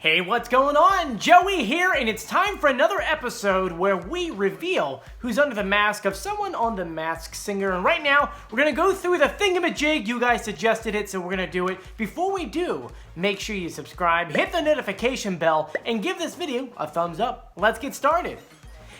Hey, what's going on? Joey here, and it's time for another episode where we reveal who's under the mask of someone on The Masked Singer. And right now, we're gonna go through the thingamajig. You guys suggested it, so we're gonna do it. Before we do, make sure you subscribe, hit the notification bell, and give this video a thumbs up. Let's get started.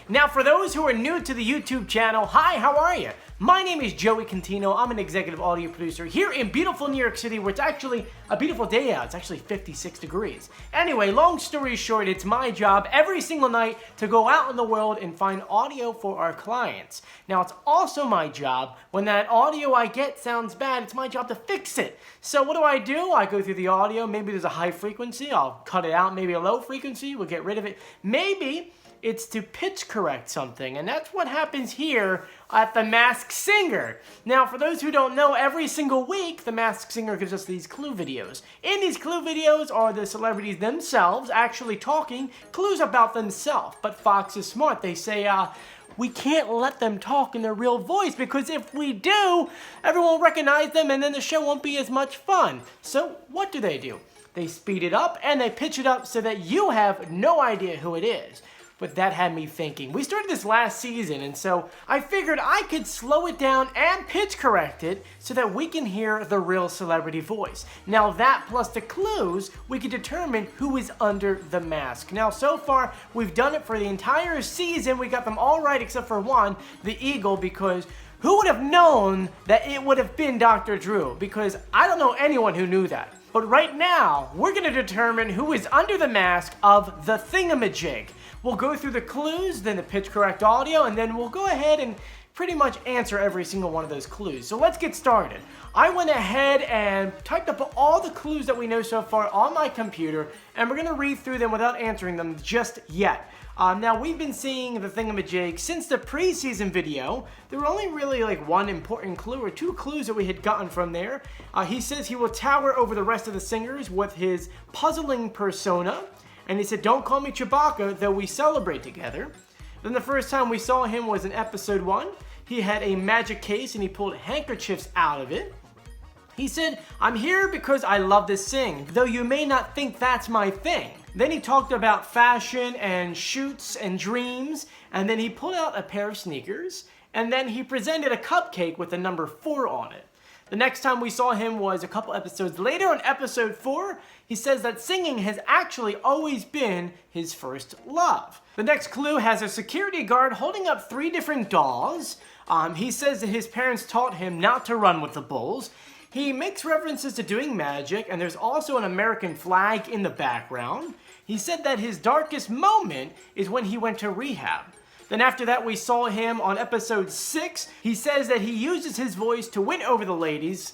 Now, for those who are new to the YouTube channel, hi, how are you? My name is Joey Contino. I'm an executive audio producer here in beautiful New York City, where it's actually a beautiful day out. It's actually 56 degrees. Anyway, long story short, it's my job every single night to go out in the world and find audio for our clients. Now, it's also my job when that audio I get sounds bad, it's my job to fix it. So what do? I go through the audio. Maybe there's a high frequency. I'll cut it out. Maybe a low frequency. We'll get rid of it. Maybe it's to pitch correct something, and that's what happens here at The Masked Singer. Now, for those who don't know, every single week, The Masked Singer gives us these clue videos. In these clue videos are the celebrities themselves actually talking clues about themselves. But Fox is smart. They say, we can't let them talk in their real voice, because if we do, everyone will recognize them and then the show won't be as much fun. So what do? They speed it up and they pitch it up so that you have no idea who it is. But that had me thinking. We started this last season, and so I figured I could slow it down and pitch correct it so that we can hear the real celebrity voice. Now that plus the clues, we can determine who is under the mask. Now so far, we've done it for the entire season. We got them all right except for one, the Eagle, because who would have known that it would have been Dr. Drew? Because I don't know anyone who knew that. But right now, we're going to determine who is under the mask of the Thingamajig. We'll go through the clues, then the pitch correct audio, and then we'll go ahead and pretty much answer every single one of those clues. So let's get started. I went ahead and typed up all the clues that we know so far on my computer, and we're going to read through them without answering them just yet. Now, we've been seeing the Thingamajig since the preseason video. There were only really like one important clue or two clues that we had gotten from there. He says he will tower over the rest of the singers with his puzzling persona. And he said, don't call me Chewbacca, though we celebrate together. Then the first time we saw him was in episode 1. He had a magic case and he pulled handkerchiefs out of it. He said, I'm here because I love to sing, though you may not think that's my thing. Then he talked about fashion and shoots and dreams, and then he pulled out a pair of sneakers, and then he presented a cupcake with the number 4 on it. The next time we saw him was a couple episodes later on episode 4. He says that singing has actually always been his first love. The next clue has a security guard holding up 3 different dolls. He says that his parents taught him not to run with the bulls. He makes references to doing magic, and there's also an American flag in the background. He said that his darkest moment is when he went to rehab. Then after that, we saw him on episode 6. He says that he uses his voice to win over the ladies.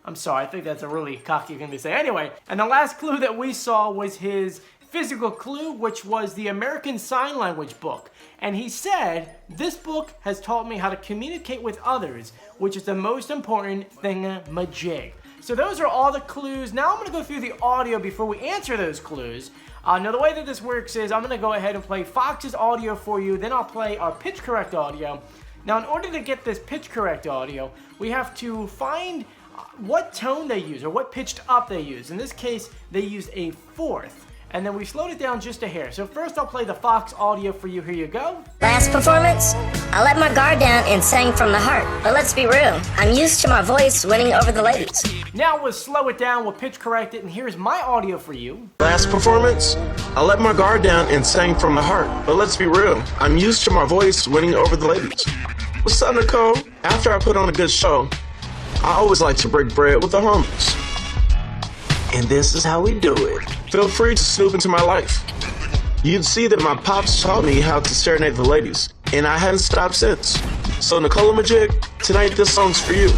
I'm sorry, I think that's a really cocky thing to say. Anyway, and the last clue that we saw was his physical clue, which was the American Sign Language book. And he said, this book has taught me how to communicate with others, which is the most important thingamajig. So those are all the clues. Now I'm going to go through the audio before we answer those clues. Now the way that this works is I'm going to go ahead and play Fox's audio for you, then I'll play our pitch correct audio. Now in order to get this pitch correct audio, we have to find what tone they use or what pitched up they use. In this case, they use a 4th. And then we slowed it down just a hair. So first I'll play the Fox audio for you. Here you go. Last performance, I let my guard down and sang from the heart. But let's be real, I'm used to my voice winning over the ladies. Now we'll slow it down, we'll pitch correct it, and here's my audio for you. Last performance, I let my guard down and sang from the heart. But let's be real, I'm used to my voice winning over the ladies. What's up, Nicole? After I put on a good show, I always like to break bread with the homies. And this is how we do it. Feel free to snoop into my life. You'd see that my pops taught me how to serenade the ladies, and I hadn't stopped since. So Thingamajig, tonight this song's for you,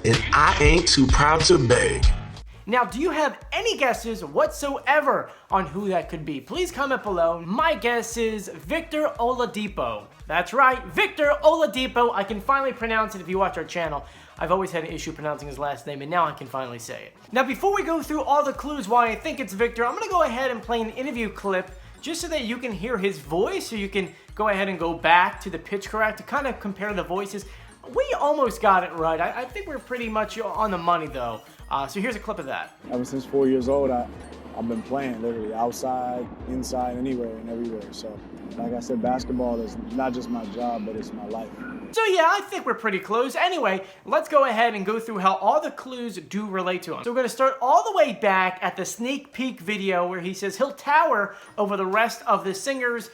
and I ain't too proud to beg. Now, do you have any guesses whatsoever on who that could be? Please comment below. My guess is Victor Oladipo. That's right, Victor Oladipo. I can finally pronounce it if you watch our channel. I've always had an issue pronouncing his last name, and now I can finally say it. Now, before we go through all the clues why I think it's Victor, I'm going to go ahead and play an interview clip just so that you can hear his voice, so you can go ahead and go back to the pitch correct to kind of compare the voices. We almost got it right. I think we're pretty much on the money, though. So here's a clip of that. Ever since 4 years old, I've been playing literally outside, inside, anywhere and everywhere. So, like I said, basketball is not just my job, but it's my life. So yeah, I think we're pretty close. Anyway, let's go ahead and go through how all the clues do relate to him. So we're going to start all the way back at the sneak peek video where he says he'll tower over the rest of the singers.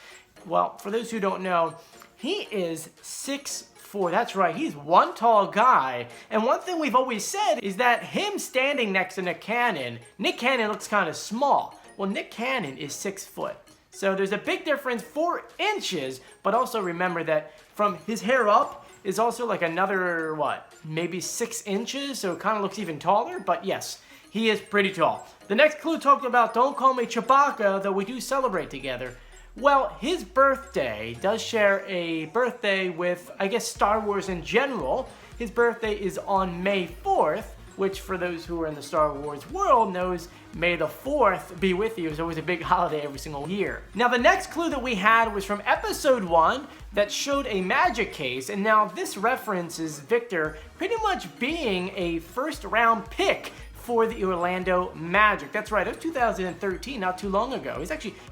Well, for those who don't know, he is 6'4". That's right, he's one tall guy. And one thing we've always said is that him standing next to Nick Cannon looks kind of small. Well, Nick Cannon is 6 foot. So there's a big difference, 4 inches, but also remember that from his hair up is also like another, maybe 6 inches, so it kind of looks even taller, but yes, he is pretty tall. The next clue talked about Don't Call Me Chewbacca, though we do celebrate together. Well, his birthday does share a birthday with, I guess, Star Wars in general. His birthday is on May 4th, which for those who are in the Star Wars world knows May the 4th be with you. It's always a big holiday every single year. Now, the next clue that we had was from episode 1 that showed a magic case, and now this references Victor pretty much being a first-round pick for the Orlando Magic. That's right, it was 2013, not too long ago.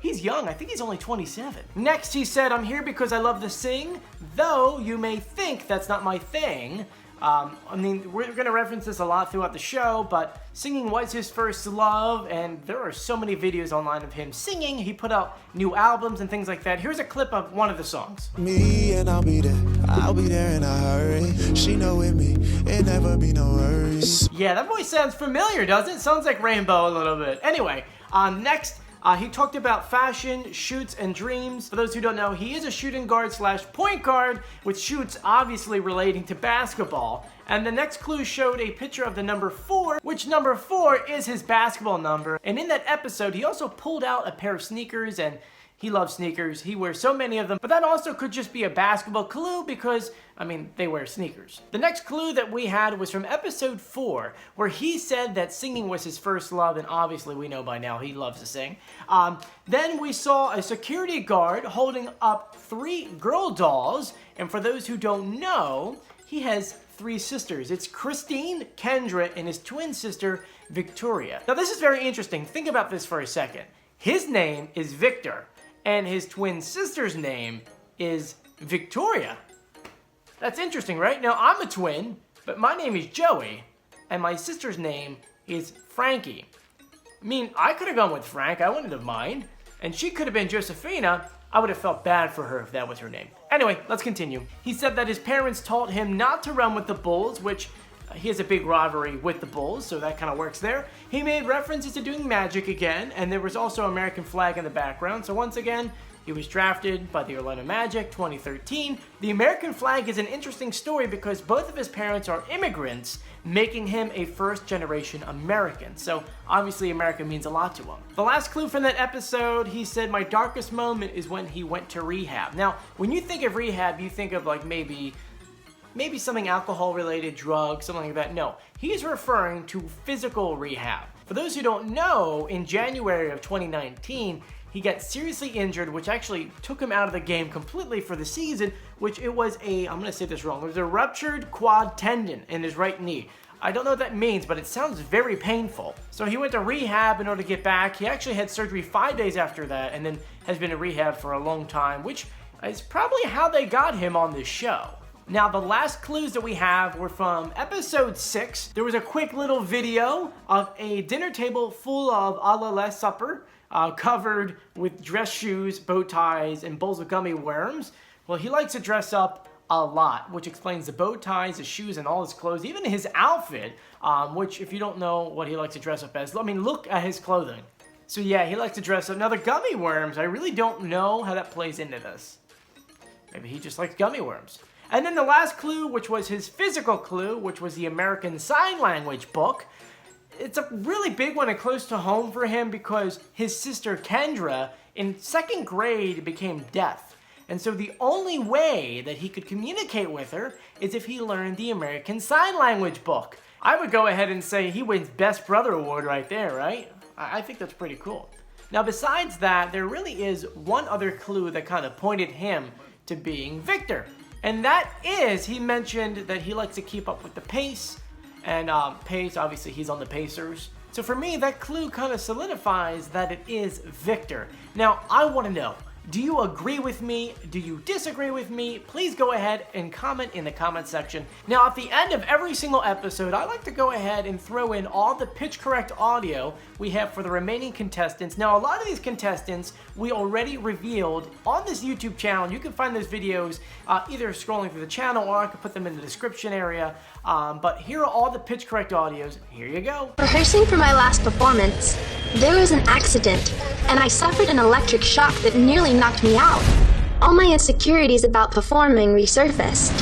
He's young, I think he's only 27. Next, he said, I'm here because I love to sing, though you may think that's not my thing. I mean, we're going to reference this a lot throughout the show, but singing was his first love, and there are so many videos online of him singing. He put out new albums and things like that. Here's a clip of one of the songs. Me and I'll be there in a hurry. She know with me, it never be no worries. Yeah, that voice sounds familiar, doesn't it? Sounds like Rainbow a little bit. Anyway, next, he talked about fashion, shoots, and dreams. For those who don't know, he is a shooting guard / point guard, with shoots obviously relating to basketball. And the next clue showed a picture of the number 4, which number 4 is his basketball number. And in that episode, he also pulled out a pair of sneakers, and he loves sneakers. He wears so many of them. But that also could just be a basketball clue because, I mean, they wear sneakers. The next clue that we had was from episode 4, where he said that singing was his first love, and obviously we know by now he loves to sing. Then we saw a security guard holding up 3 girl dolls, and for those who don't know, he has 3 sisters. It's Christine, Kendra, and his twin sister, Victoria. Now this is very interesting. Think about this for a second. His name is Victor, and his twin sister's name is Victoria. That's interesting, right? Now, I'm a twin, but my name is Joey, and my sister's name is Frankie. I mean, I could have gone with Frank, I wouldn't have minded, and she could have been Josephina. I would have felt bad for her if that was her name. Anyway, let's continue. He said that his parents taught him not to run with the Bulls, which he has a big rivalry with the Bulls, so that kind of works there. He made references to doing magic again, and there was also an American flag in the background. So once again, he was drafted by the Orlando Magic 2013. The American flag is an interesting story because both of his parents are immigrants, making him a first-generation American. So obviously America means a lot to him. The last clue from that episode, he said, my darkest moment is when he went to rehab. Now, when you think of rehab, you think of like maybe something alcohol-related, drugs, something like that. No, he's referring to physical rehab. For those who don't know, in January of 2019, he got seriously injured, which actually took him out of the game completely for the season, which it was I'm going to say this wrong, it was a ruptured quad tendon in his right knee. I don't know what that means, but it sounds very painful. So he went to rehab in order to get back. He actually had surgery 5 days after that, and then has been in rehab for a long time, which is probably how they got him on this show. Now, the last clues that we have were from episode 6. There was a quick little video of a dinner table full of a la la supper, covered with dress shoes, bow ties, and bowls of gummy worms. Well, he likes to dress up a lot, which explains the bow ties, the shoes, and all his clothes, even his outfit, which, if you don't know what he likes to dress up as, I mean, look at his clothing. So yeah, he likes to dress up. Now, the gummy worms, I really don't know how that plays into this. Maybe he just likes gummy worms. And then the last clue, which was his physical clue, which was the American Sign Language book. It's a really big one and close to home for him because his sister Kendra, in 2nd grade, became deaf. And so the only way that he could communicate with her is if he learned the American Sign Language book. I would go ahead and say he wins Best Brother Award right there, right? I think that's pretty cool. Now, besides that, there really is one other clue that kind of pointed him to being Victor. And that is, he mentioned that he likes to keep up with the pace. And pace, obviously, he's on the Pacers. So for me, that clue kind of solidifies that it is Victor. Now, I want to know, do you agree with me? Do you disagree with me? Please go ahead and comment in the comment section. Now, at the end of every single episode, I like to go ahead and throw in all the pitch correct audio we have for the remaining contestants. Now, a lot of these contestants we already revealed on this YouTube channel. You can find those videos either scrolling through the channel, or I could put them in the description area. But here are all the pitch correct audios. Here you go. Rehearsing for my last performance, there was an accident, and I suffered an electric shock that nearly knocked me out. All my insecurities about performing resurfaced.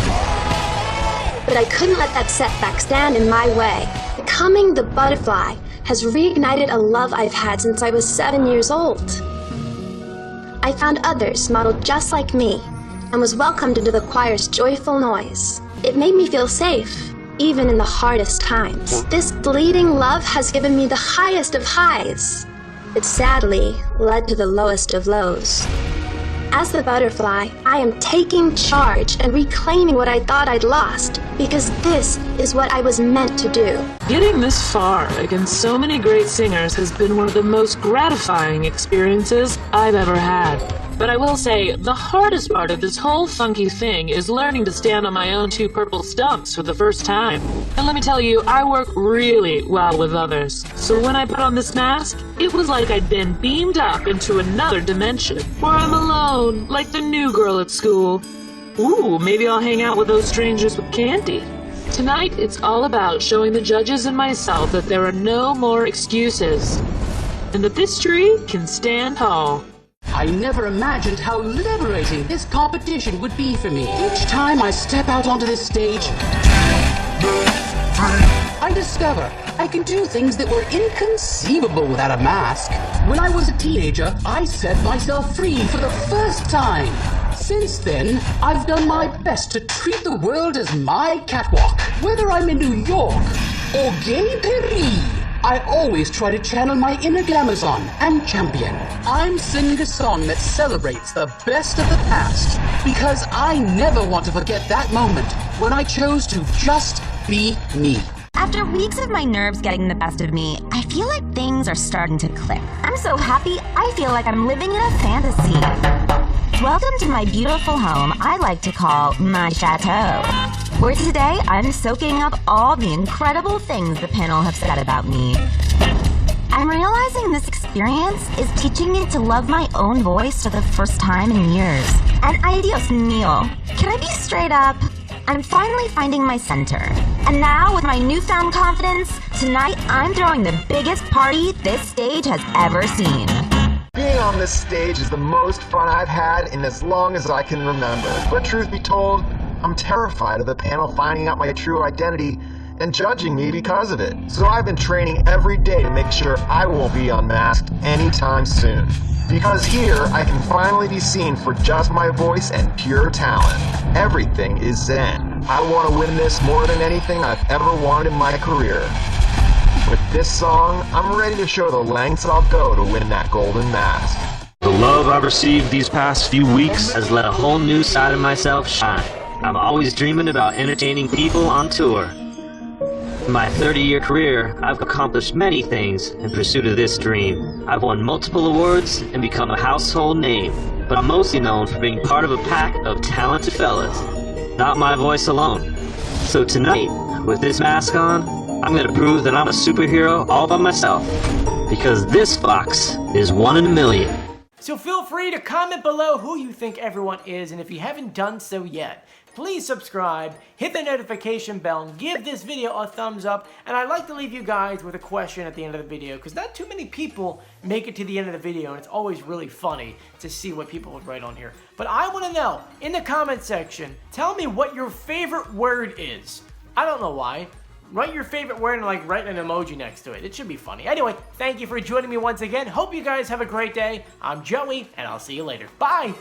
But I couldn't let that setback stand in my way. Becoming the butterfly has reignited a love I've had since I was 7 years old. I found others modeled just like me, and was welcomed into the choir's joyful noise. It made me feel safe, even in the hardest times. This bleeding love has given me the highest of highs, but sadly led to the lowest of lows. As the butterfly, I am taking charge and reclaiming what I thought I'd lost, because this is what I was meant to do. Getting this far against so many great singers has been one of the most gratifying experiences I've ever had. But I will say, the hardest part of this whole funky thing is learning to stand on my own 2 purple stumps for the first time. And let me tell you, I work really well with others. So when I put on this mask, it was like I'd been beamed up into another dimension, where I'm alone, like the new girl at school. Ooh, maybe I'll hang out with those strangers with candy. Tonight, it's all about showing the judges and myself that there are no more excuses, and that this tree can stand tall. I never imagined how liberating this competition would be for me. Each time I step out onto this stage, I discover I can do things that were inconceivable without a mask. When I was a teenager, I set myself free for the first time. Since then, I've done my best to treat the world as my catwalk. Whether I'm in New York or Gay Paris, I always try to channel my inner glamazon and champion. I'm singing a song that celebrates the best of the past, because I never want to forget that moment when I chose to just be me. After weeks of my nerves getting the best of me, I feel like things are starting to click. I'm so happy, I feel like I'm living in a fantasy. Welcome to my beautiful home I like to call my chateau, where today I'm soaking up all the incredible things the panel have said about me. I'm realizing this experience is teaching me to love my own voice for the first time in years. And ay Dios mío, can I be straight up? I'm finally finding my center. And now, with my newfound confidence, tonight I'm throwing the biggest party this stage has ever seen. Being on this stage is the most fun I've had in as long as I can remember. But truth be told, I'm terrified of the panel finding out my true identity and judging me because of it. So I've been training every day to make sure I won't be unmasked anytime soon. Because here, I can finally be seen for just my voice and pure talent. Everything is zen. I want to win this more than anything I've ever wanted in my career. With this song, I'm ready to show the lengths I'll go to win that golden mask. The love I've received these past few weeks has let a whole new side of myself shine. I'm always dreaming about entertaining people on tour. In my 30-year career, I've accomplished many things in pursuit of this dream. I've won multiple awards and become a household name, but I'm mostly known for being part of a pack of talented fellas, not my voice alone. So tonight, with this mask on, I'm gonna prove that I'm a superhero all by myself, because this fox is 1 in a million. So feel free to comment below who you think everyone is, and if you haven't done so yet, please subscribe, hit the notification bell, and give this video a thumbs up. And I'd like to leave you guys with a question at the end of the video, because not too many people make it to the end of the video, and it's always really funny to see what people would write on here. But I want to know, in the comment section, tell me what your favorite word is. I don't know why. Write your favorite word and write an emoji next to it. It should be funny. Anyway, thank you for joining me once again. Hope you guys have a great day. I'm Joey, and I'll see you later. Bye!